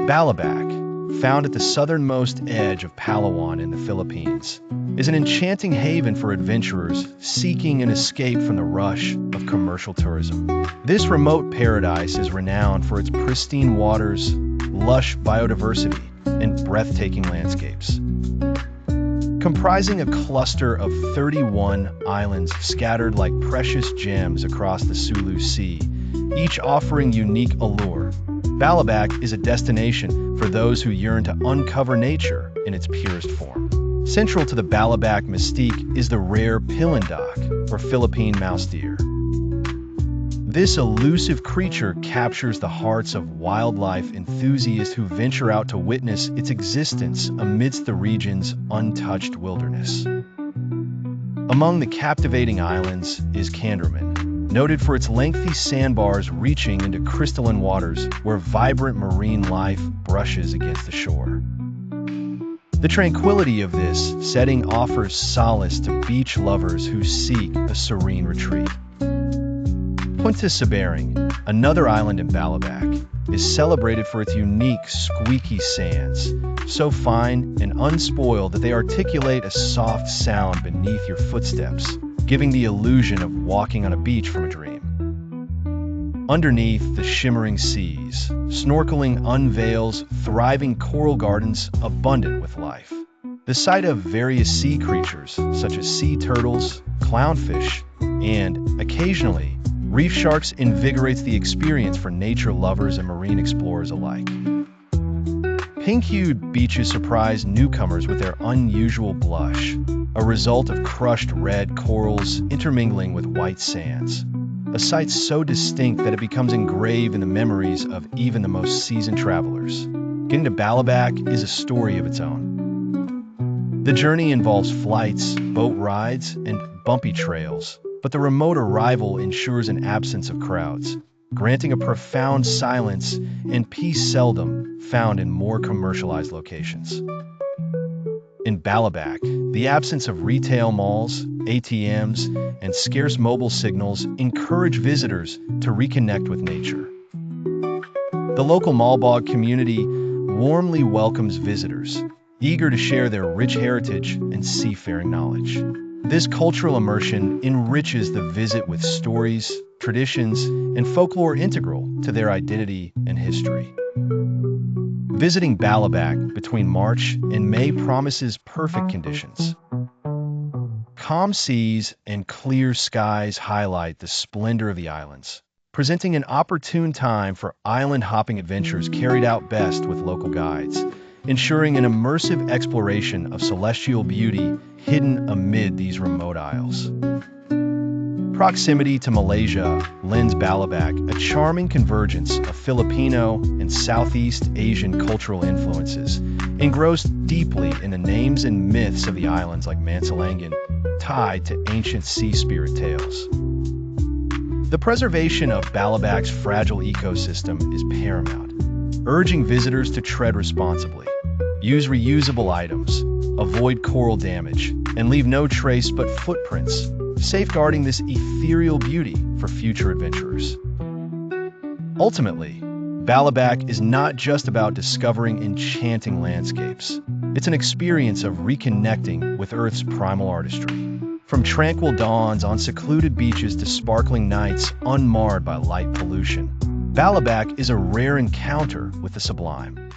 Balabac, found at the southernmost edge of Palawan in the Philippines, is an enchanting haven for adventurers seeking an escape from the rush of commercial tourism. This remote paradise is renowned for its pristine waters, lush biodiversity, and breathtaking landscapes. Comprising a cluster of 31 islands scattered like precious gems across the Sulu Sea, each offering unique allure, Balabac is a destination for those who yearn to uncover nature in its purest form. Central to the Balabac mystique is the rare pilindoc, or Philippine mouse deer. This elusive creature captures the hearts of wildlife enthusiasts who venture out to witness its existence amidst the region's untouched wilderness. Among the captivating islands is Canderman, noted for its lengthy sandbars reaching into crystalline waters where vibrant marine life brushes against the shore. The tranquility of this setting offers solace to beach lovers who seek a serene retreat. Punta Sibaring, another island in Balabac, is celebrated for its unique squeaky sands, so fine and unspoiled that they articulate a soft sound beneath your footsteps, giving the illusion of walking on a beach from a dream. Underneath the shimmering seas, snorkeling unveils thriving coral gardens abundant with life. The sight of various sea creatures, such as sea turtles, clownfish, and, occasionally, reef sharks invigorates the experience for nature lovers and marine explorers alike. Pink-hued beaches surprise newcomers with their unusual blush, a result of crushed red corals intermingling with white sands, a sight so distinct that it becomes engraved in the memories of even the most seasoned travelers. Getting to Balabac is a story of its own. The journey involves flights, boat rides, and bumpy trails, but the remote arrival ensures an absence of crowds, granting a profound silence and peace seldom found in more commercialized locations. In Balabac, the absence of retail malls, ATMs, and scarce mobile signals encourage visitors to reconnect with nature. The local Malbog community warmly welcomes visitors, eager to share their rich heritage and seafaring knowledge. This cultural immersion enriches the visit with stories, traditions, and folklore integral to their identity and history. Visiting Balabac between March and May promises perfect conditions. Calm seas and clear skies highlight the splendor of the islands, presenting an opportune time for island-hopping adventures carried out best with local guides, ensuring an immersive exploration of celestial beauty hidden amid these remote isles. Proximity to Malaysia lends Balabac a charming convergence of Filipino and Southeast Asian cultural influences, engrossed deeply in the names and myths of the islands like Mansalangan, tied to ancient sea spirit tales. The preservation of Balabac's fragile ecosystem is paramount, urging visitors to tread responsibly, use reusable items, avoid coral damage, and leave no trace but footprints, safeguarding this ethereal beauty for future adventurers. Ultimately, Balabac is not just about discovering enchanting landscapes. It's an experience of reconnecting with Earth's primal artistry. From tranquil dawns on secluded beaches to sparkling nights unmarred by light pollution, Balabac is a rare encounter with the sublime.